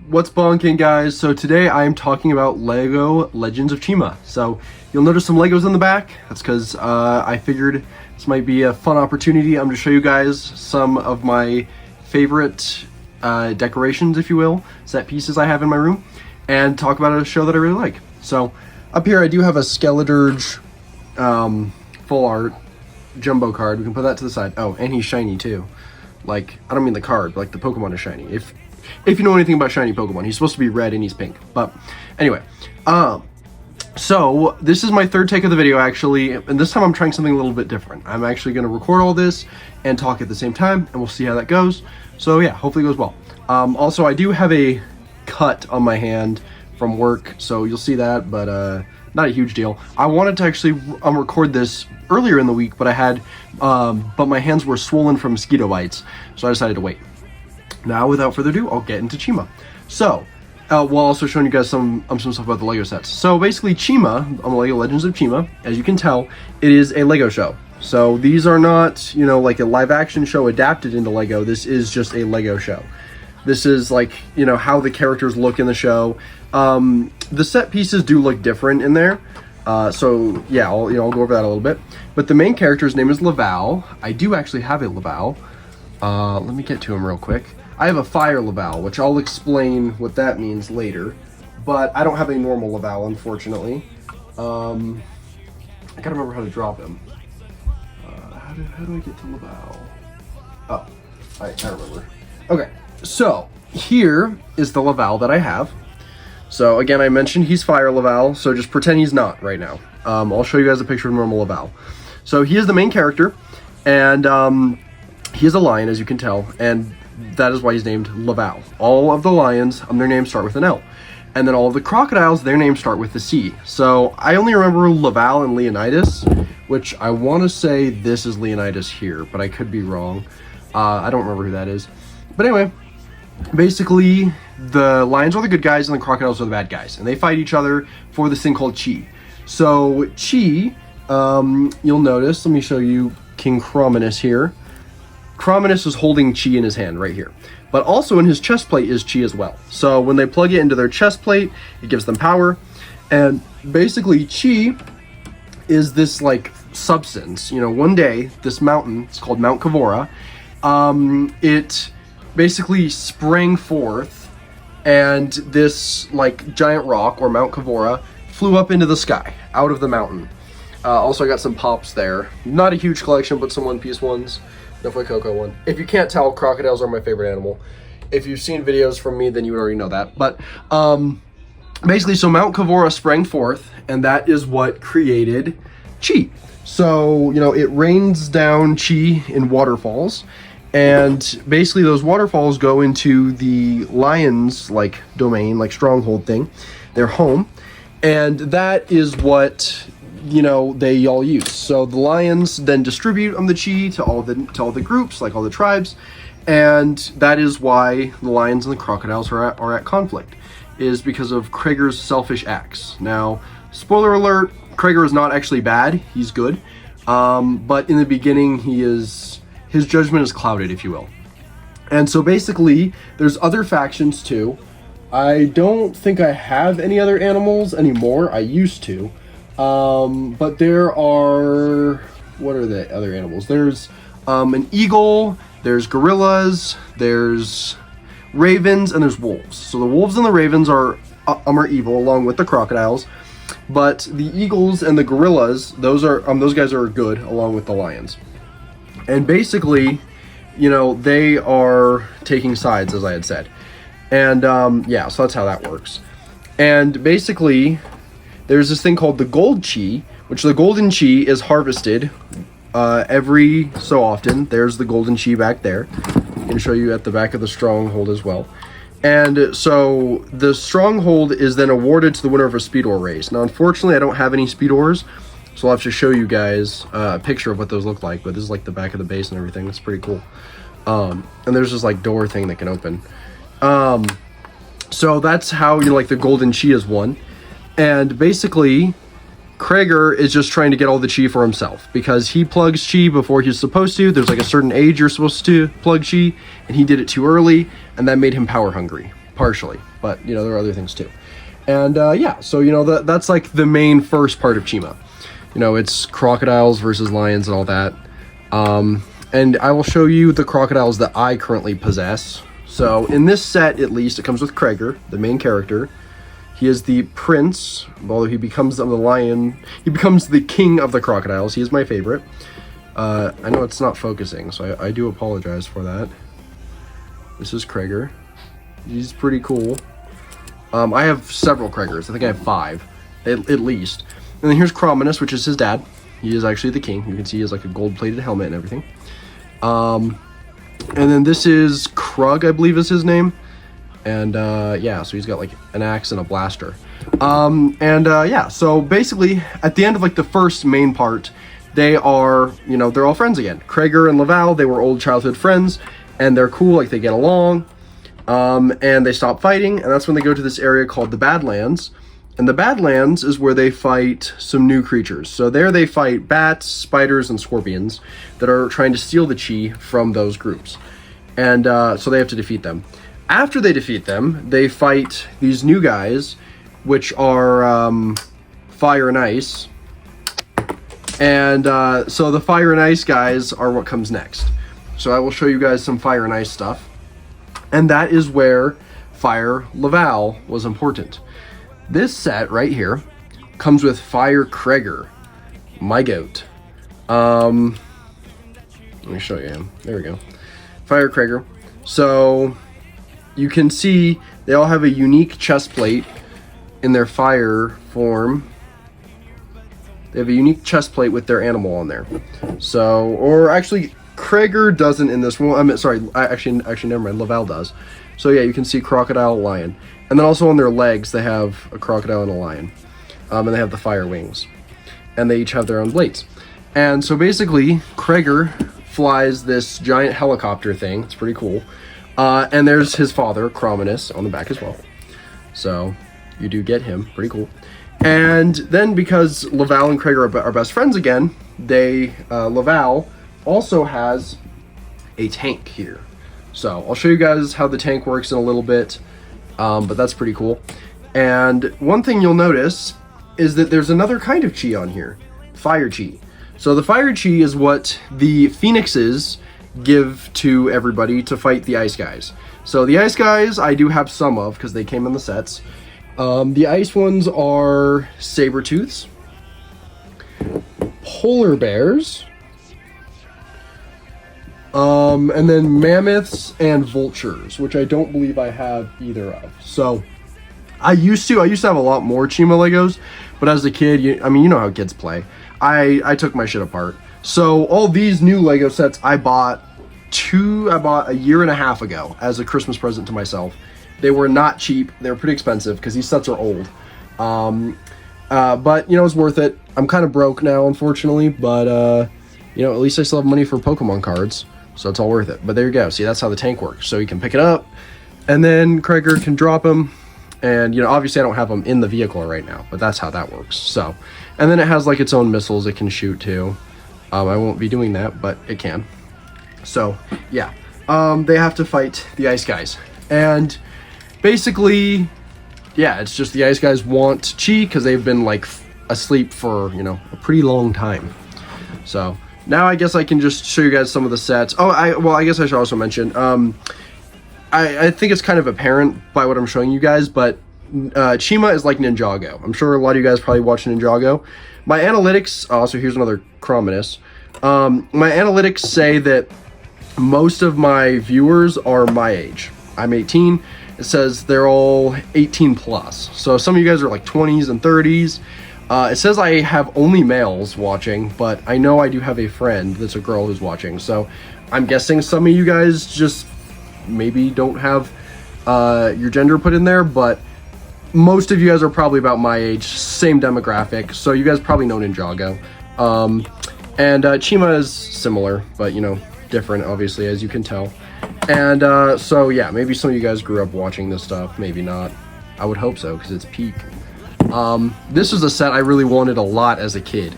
What's bonking, guys? So today I am talking about Lego Legends of Chima. So you'll notice some Legos in the back. That's because I figured this might be a fun opportunity. I'm going to show you guys some of my favorite decorations, if you will, set pieces I have in my room, and talk about a show that I really like. So up here I do have a Skeledirge full art jumbo card. We can put that to the side. Oh, and he's shiny too. Like, I don't mean the card, but like the Pokemon is shiny. If you know anything about shiny Pokemon, he's supposed to be red and he's pink. But anyway, so this is my third take of the video actually, and this time I'm trying something a little bit different. I'm actually going to record all this and talk at the same time, and we'll see how that goes. So yeah, hopefully it goes well. Also, I do have a cut on my hand from work, so you'll see that, but not a huge deal. I wanted to actually record this earlier in the week, but but my hands were swollen from mosquito bites, so I decided to wait. Now, without further ado, I'll get into Chima. So, while also showing you guys some stuff about the Lego sets. So basically, Chima, on the Lego Legends of Chima, as you can tell, it is a Lego show. So these are not, you know, like a live action show adapted into Lego. This is just a Lego show. This is like, you know, how the characters look in the show. The set pieces do look different in there. So yeah, I'll go over that a little bit. But the main character's name is Laval. I do actually have a Laval. Let me get to him real quick. I have a fire Laval, which I'll explain what that means later. But I don't have a normal Laval, unfortunately. I gotta remember how to drop him. How do I get to Laval? Oh, I remember. Okay, so here is the Laval that I have. So again, I mentioned he's fire Laval, so just pretend he's not right now. I'll show you guys a picture of normal Laval. So he is the main character, and he is a lion, as you can tell, and that is why he's named Laval. All of the lions, their names start with an L. And then all of the crocodiles, their names start with a C. So I only remember Laval and Leonidas, which I want to say this is Leonidas here, but I could be wrong. I don't remember who that is. But anyway, basically, the lions are the good guys and the crocodiles are the bad guys. And they fight each other for this thing called Chi. So Chi, you'll notice, let me show you King Crominus here. Crominus is holding Chi in his hand right here. But also in his chest plate is Chi as well. So when they plug it into their chest plate, it gives them power. And basically Chi is this like substance. You know, one day, this mountain, it's called Mount Kavora, it basically sprang forth, and this like giant rock, or Mount Kavora, flew up into the sky, out of the mountain. Also, I got some pops there. Not a huge collection, but some one-piece ones. No Foy Coco one. If you can't tell, crocodiles are my favorite animal. If you've seen videos from me, then you would already know that. But basically, so Mount Kavora sprang forth, and that is what created Chi. So, you know, it rains down Chi in waterfalls, and basically those waterfalls go into the lions' like domain, like stronghold thing, their home, and that is what, you know, they all use. So the lions then distribute the Chi to all the groups, like all the tribes, and that is why the lions and the crocodiles are at conflict, is because of Krager's selfish acts. Now, spoiler alert, Krager is not actually bad, he's good, but in the beginning his judgment is clouded, if you will. And so basically, there's other factions too. I don't think I have any other animals anymore. I used to. But there are, what are the other animals? There's an eagle, there's gorillas, there's ravens, and there's wolves. So the wolves and the ravens are evil, along with the crocodiles. But the eagles and the gorillas, those guys are good, along with the lions. And basically, you know, they are taking sides, as I had said. And yeah, so that's how that works. And basically, there's this thing called the gold Chi, which the golden Chi is harvested every so often. There's the golden Chi back there. I can show you at the back of the stronghold as well. And so the stronghold is then awarded to the winner of a speed ore race. Now, unfortunately, I don't have any speed ores, so I'll have to show you guys a picture of what those look like. But this is like the back of the base and everything. It's pretty cool. And there's this like door thing that can open. So that's how, you know, like the golden Chi is won. And basically, Krager is just trying to get all the Chi for himself because he plugs Chi before he's supposed to. There's like a certain age you're supposed to plug Chi, and he did it too early, and that made him power hungry. partially, but you know, there are other things too. And yeah, so you know, that's like the main first part of Chima. You know, it's crocodiles versus lions and all that. And I will show you the crocodiles that I currently possess. So in this set, at least, it comes with Krager, the main character. He is the prince, although he becomes the lion. He becomes the king of the crocodiles. He is my favorite. I know it's not focusing, so I do apologize for that. This is Krager. He's pretty cool. I have several Kragers. I think I have 5, at least. And then here's Crominus, which is his dad. He is actually the king. You can see he has like a gold-plated helmet and everything. And then this is Krug, I believe is his name. And yeah, so he's got like an axe and a blaster. Yeah, so basically at the end of like the first main part, they are, you know, they're all friends again. Krager and Laval, they were old childhood friends, and they're cool, like they get along. And they stop fighting, and that's when they go to this area called the Badlands. And the Badlands is where they fight some new creatures. So there they fight bats, spiders, and scorpions that are trying to steal the chi from those groups. And so they have to defeat them. After they defeat them, they fight these new guys, which are fire and ice. And so the fire and ice guys are what comes next. So I will show you guys some fire and ice stuff. And that is where Fire Laval was important. This set right here comes with Fire Krager, my goat. Let me show you him. There we go. Fire Krager. So you can see they all have a unique chest plate in their fire form. They have a unique chest plate with their animal on there. So, or actually, Krager doesn't in this one. I mean, sorry, actually, never mind. Laval does. So yeah, you can see crocodile, lion, and then also on their legs they have a crocodile and a lion, and they have the fire wings, and they each have their own blades. And so basically, Krager flies this giant helicopter thing. It's pretty cool. And there's his father, Crominus, on the back as well. So you do get him. Pretty cool. And then because Laval and Krager are best friends again, Laval also has a tank here. So I'll show you guys how the tank works in a little bit, but that's pretty cool. And one thing you'll notice is that there's another kind of chi on here, fire chi. So the fire chi is what the phoenixes give to everybody to fight the ice guys. So the ice guys I do have some of because they came in the sets. The ice ones are saber-tooths, polar bears, and then mammoths and vultures, which I don't believe I have either of. So I used to have a lot more Chima Legos, but as a kid, you know how kids play. I took my shit apart. So all these new Lego sets I bought a year and a half ago as a Christmas present to myself. They were not cheap. They were pretty expensive because these sets are old. But you know, it's worth it. I'm kind of broke now, unfortunately, but you know, at least I still have money for Pokemon cards, so it's all worth it. But there you go. See, that's how the tank works. So you can pick it up, and then Krager can drop him. And you know, obviously I don't have them in the vehicle right now, but that's how that works. So, and then it has like its own missiles it can shoot too. I won't be doing that, but it can. So yeah, they have to fight the ice guys, and basically, yeah, it's just the ice guys want chi because they've been like asleep for, you know, a pretty long time. So now I guess I can just show you guys some of the sets. Oh, I guess I should also mention, I think it's kind of apparent by what I'm showing you guys, but Chima is like Ninjago. I'm sure a lot of you guys probably watch Ninjago. My analytics, so here's another Crominus. My analytics say that most of my viewers are my age. I'm 18. It says they're all 18 plus. So some of you guys are like 20s and 30s. It says I have only males watching, but I know I do have a friend that's a girl who's watching. So I'm guessing some of you guys just maybe don't have your gender put in there, but most of you guys are probably about my age, same demographic. So you guys probably know Ninjago. And Chima is similar, but you know, different obviously, as you can tell. And so yeah, maybe some of you guys grew up watching this stuff, maybe not. I would hope so, because it's peak. This is a set I really wanted a lot as a kid.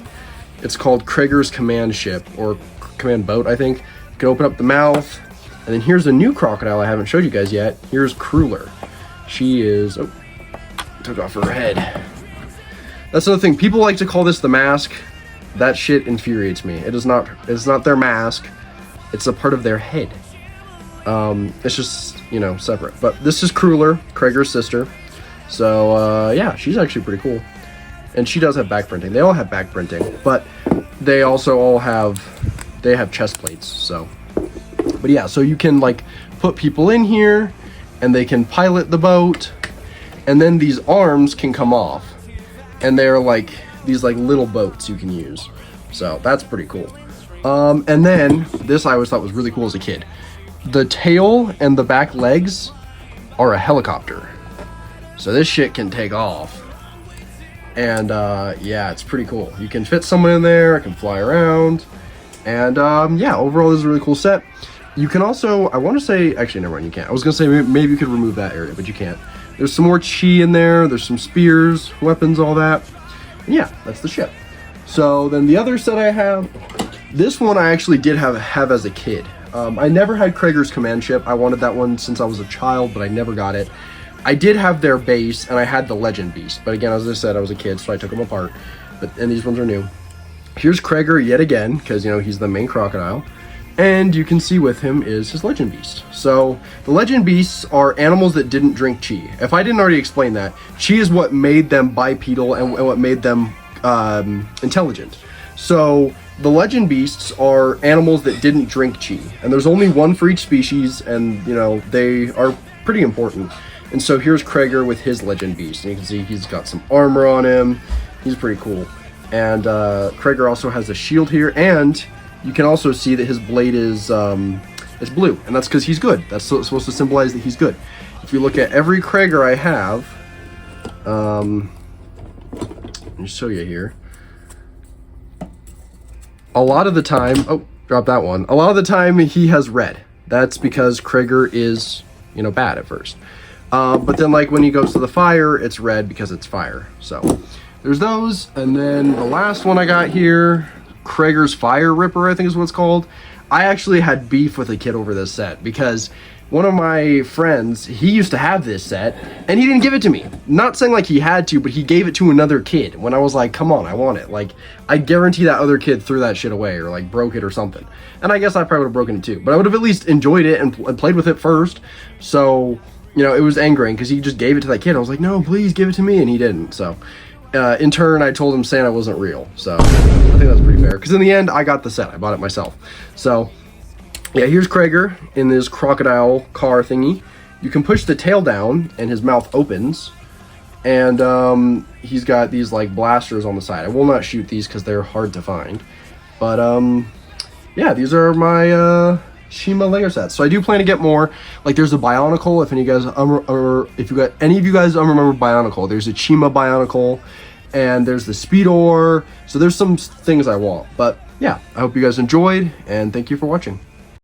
It's called Krager's Command Ship, or Command Boat, I think. You can open up the mouth, and then here's a new crocodile I haven't showed you guys yet. Here's Crueler. She is, oh, took off her head. That's another thing. People like to call this the mask. That shit infuriates me. It's not their mask. It's a part of their head. It's just, you know, separate. But this is Crueler, Krager's sister. So, yeah, she's actually pretty cool. And she does have back printing. They all have back printing, but they also all have, they have chest plates, so. But yeah, so you can, like, put people in here, and they can pilot the boat, and then these arms can come off. And they're, like, these, like, little boats you can use. So, that's pretty cool. And then, this I always thought was really cool as a kid. The tail and the back legs are a helicopter. So this shit can take off. And yeah, it's pretty cool. You can fit someone in there, it can fly around. And yeah, overall this is a really cool set. You can also, I want to say, actually never mind, you can't. I was going to say maybe you could remove that area, but you can't. There's some more chi in there, there's some spears, weapons, all that. And yeah, that's the ship. So then the other set I have, this one I actually did have as a kid. I never had Krager's command ship. I wanted that one since I was a child, but I never got it. I did have their base, and I had the Legend Beast. But again, as I said, I was a kid, so I took them apart. And these ones are new. Here's Krager yet again, because, you know, he's the main crocodile. And you can see with him is his Legend Beast. So, the Legend Beasts are animals that didn't drink chi. If I didn't already explain that, chi is what made them bipedal and what made them intelligent. So, the Legend Beasts are animals that didn't drink chi. And there's only one for each species, and, you know, they are pretty important. And so here's Krager with his Legend Beast. And you can see he's got some armor on him. He's pretty cool. And Krager also has a shield here. And you can also see that his blade is blue. And that's because he's good. That's supposed to symbolize that he's good. If you look at every Krager I have, let me show you here. A lot of the time, oh, drop that one. A lot of the time he has red. That's because Krager is, you know, bad at first. But then, like, when he goes to the fire, it's red because it's fire. So, there's those. And then the last one I got here, Krager's Fire Ripper, I think is what it's called. I actually had beef with a kid over this set because one of my friends, he used to have this set, and he didn't give it to me. Not saying like he had to, but he gave it to another kid when I was like, come on, I want it. Like, I guarantee that other kid threw that shit away or, like, broke it or something. And I guess I probably would have broken it too. But I would have at least enjoyed it and played with it first. So, you know, it was angering because he just gave it to that kid. I was like, no, please give it to me, and he didn't. So, in turn, I told him Santa wasn't real. So, I think that's pretty fair. Because in the end, I got the set. I bought it myself. So, yeah, here's Krager in this crocodile car thingy. You can push the tail down, and his mouth opens. And he's got these, like, blasters on the side. I will not shoot these because they're hard to find. But, yeah, these are my Chima Lego sets. So I do plan to get more. Like, there's a Bionicle. If any of you guys remember Bionicle, there's a Chima Bionicle, and there's the Speedor. So there's some things I want. But yeah, I hope you guys enjoyed, and thank you for watching.